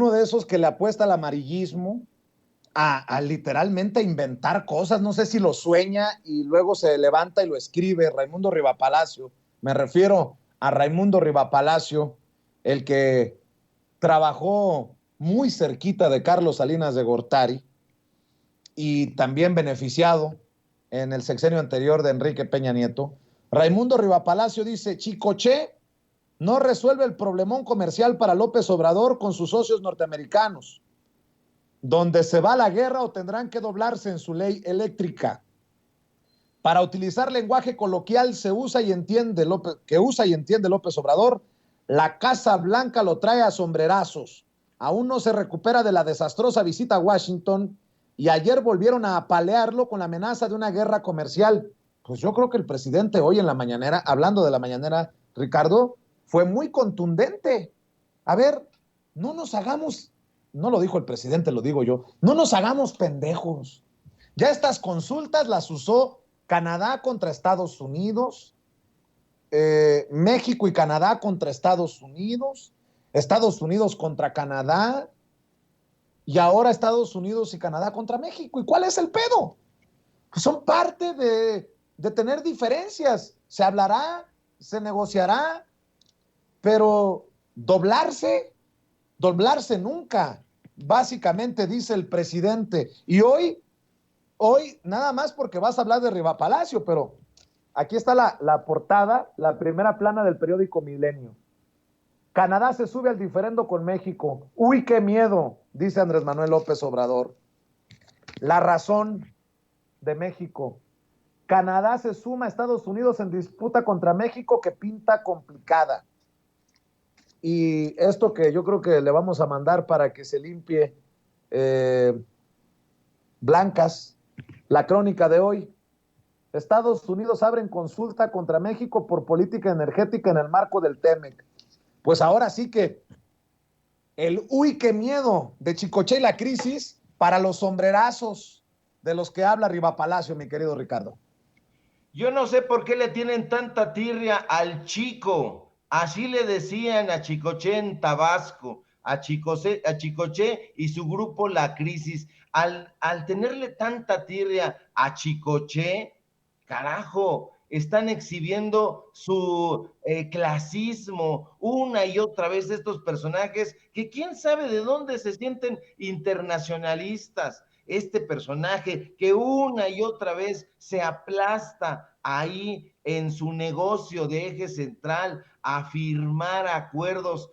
uno de esos que le apuesta al amarillismo, a literalmente inventar cosas, no sé si lo sueña y luego se levanta y lo escribe. Raimundo Rivapalacio, me refiero a Raimundo Rivapalacio, el que trabajó muy cerquita de Carlos Salinas de Gortari y también beneficiado en el sexenio anterior de Enrique Peña Nieto. Raimundo Rivapalacio dice: Chicoche no resuelve el problemón comercial para López Obrador con sus socios norteamericanos, donde se va a la guerra o tendrán que doblarse en su ley eléctrica. Para utilizar lenguaje coloquial se usa y entiende López, que usa y entiende López Obrador, la Casa Blanca lo trae a sombrerazos. Aún no se recupera de la desastrosa visita a Washington y ayer volvieron a apalearlo con la amenaza de una guerra comercial. Pues yo creo que el presidente hoy en la mañanera, hablando de la mañanera, Ricardo, fue muy contundente. A ver, no nos hagamos, no lo dijo el presidente, lo digo yo, no nos hagamos pendejos. Ya estas consultas las usó Canadá contra Estados Unidos, México y Canadá contra Estados Unidos contra Canadá, y ahora Estados Unidos y Canadá contra México. ¿Y cuál es el pedo? Pues son parte de tener diferencias. Se hablará, se negociará, pero doblarse nunca, básicamente dice el presidente. Y hoy nada más porque vas a hablar de Rivapalacio, pero aquí está la portada, la primera plana del periódico Milenio. Canadá se sube al diferendo con México. Uy, qué miedo, dice Andrés Manuel López Obrador. La razón de México. Canadá se suma a Estados Unidos en disputa contra México que pinta complicada. Y esto que yo creo que le vamos a mandar para que se limpie blancas, la crónica de hoy. Estados Unidos abren consulta contra México por política energética en el marco del TEMEC. Pues ahora sí que el uy, qué miedo de Chicoche y la crisis para los sombrerazos de los que habla Rivapalacio, mi querido Ricardo. Yo no sé por qué le tienen tanta tirria al Chico. Así le decían a Chicoche en Tabasco, a Chicoche y su grupo La Crisis. Al tenerle tanta tirria a Chicoche, carajo, están exhibiendo su clasismo una y otra vez estos personajes que quién sabe de dónde se sienten internacionalistas. Este personaje que una y otra vez se aplasta ahí en su negocio de eje central a firmar acuerdos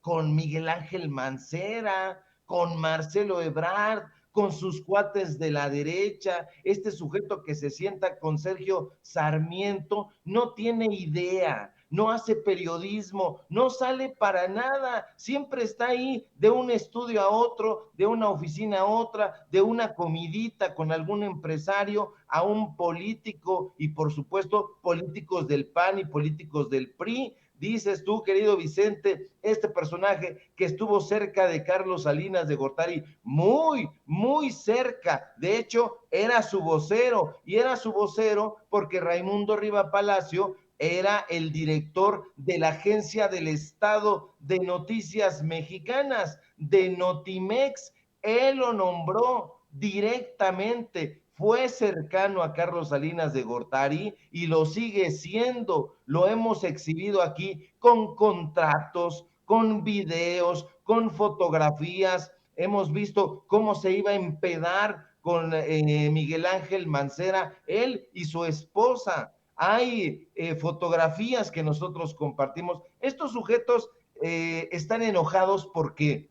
con Miguel Ángel Mancera, con Marcelo Ebrard, con sus cuates de la derecha, este sujeto que se sienta con Sergio Sarmiento, no tiene idea, no hace periodismo, no sale para nada, siempre está ahí de un estudio a otro, de una oficina a otra, de una comidita con algún empresario, a un político y por supuesto políticos del PAN y políticos del PRI. Dices tú, querido Vicente, este personaje que estuvo cerca de Carlos Salinas de Gortari, muy, muy cerca. De hecho, era su vocero, y era su vocero porque Raimundo Rivapalacio era el director de la Agencia del Estado de Noticias Mexicanas, de Notimex. Él lo nombró directamente, fue cercano a Carlos Salinas de Gortari y lo sigue siendo. Lo hemos exhibido aquí con contratos, con videos, con fotografías. Hemos visto cómo se iba a empedar con Miguel Ángel Mancera, él y su esposa. Hay fotografías que nosotros compartimos. Estos sujetos están enojados porque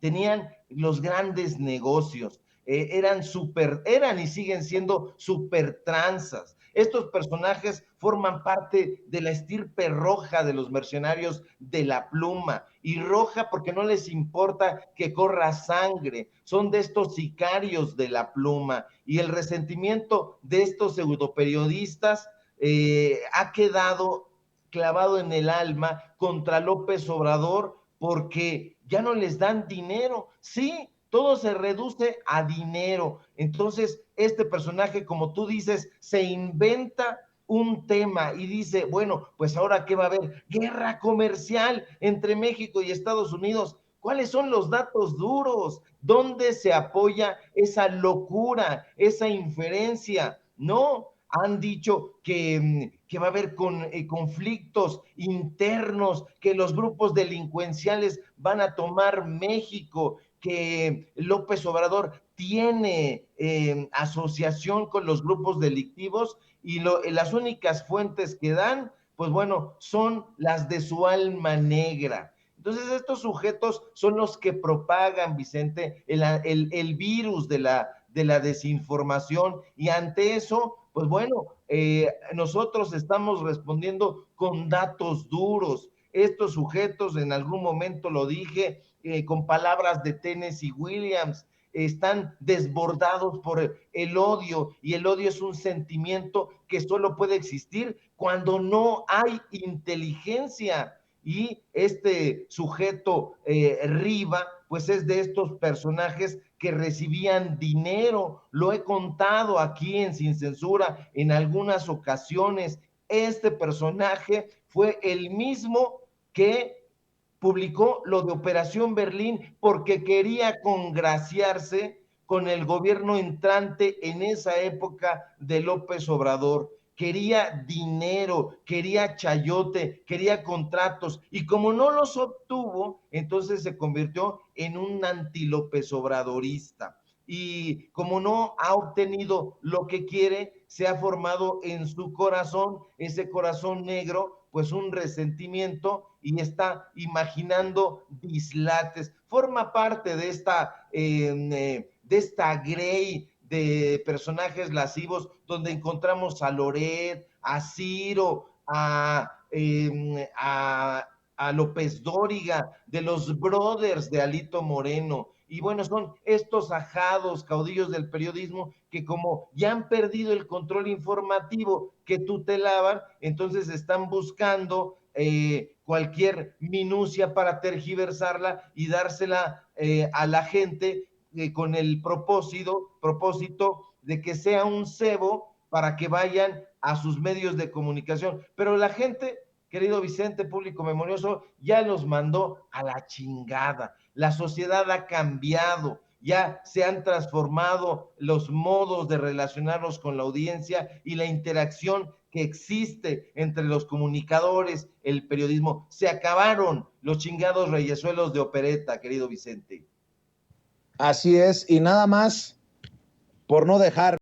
tenían los grandes negocios, eran y siguen siendo super tranzas. Estos personajes forman parte de la estirpe roja de los mercenarios de la pluma, y roja porque no les importa que corra sangre, son de estos sicarios de la pluma, y el resentimiento de estos pseudoperiodistas ha quedado clavado en el alma contra López Obrador porque ya no les dan dinero. Sí, todo se reduce a dinero. Entonces, este personaje, como tú dices, se inventa un tema y dice, bueno, pues ahora qué va a haber, guerra comercial entre México y Estados Unidos. ¿Cuáles son los datos duros? ¿Dónde se apoya esa locura, esa inferencia? No, han dicho que va a haber conflictos internos, que los grupos delincuenciales van a tomar México, que López Obrador tiene asociación con los grupos delictivos y las únicas fuentes que dan, pues bueno, son las de su alma negra. Entonces estos sujetos son los que propagan, Vicente, el virus de la desinformación, y ante eso, pues bueno, nosotros estamos respondiendo con datos duros. Estos sujetos, en algún momento lo dije, con palabras de Tennessee Williams, están desbordados por el odio, y el odio es un sentimiento que solo puede existir cuando no hay inteligencia. Y este sujeto Riva, pues es de estos personajes que recibían dinero. Lo he contado aquí en Sin Censura en algunas ocasiones. Este personaje fue el mismo que publicó lo de Operación Berlín porque quería congraciarse con el gobierno entrante en esa época de López Obrador. Quería dinero, quería chayote, quería contratos, y como no los obtuvo, entonces se convirtió en un anti-López Obradorista. Y como no ha obtenido lo que quiere, se ha formado en su corazón, ese corazón negro, pues un resentimiento, y está imaginando dislates. Forma parte de esta grey de personajes lascivos, donde encontramos a Loret, a Ciro, a López Dóriga, de los brothers de Alito Moreno. Y bueno, son estos ajados caudillos del periodismo que, como ya han perdido el control informativo que tutelaban, entonces están buscando cualquier minucia para tergiversarla y dársela a la gente con el propósito de que sea un cebo para que vayan a sus medios de comunicación. Pero la gente, querido Vicente, público memorioso, ya los mandó a la chingada. La sociedad ha cambiado, ya se han transformado los modos de relacionarnos con la audiencia, y la interacción que existe entre los comunicadores, el periodismo. Se acabaron los chingados reyesuelos de opereta, querido Vicente. Así es, y nada más por no dejar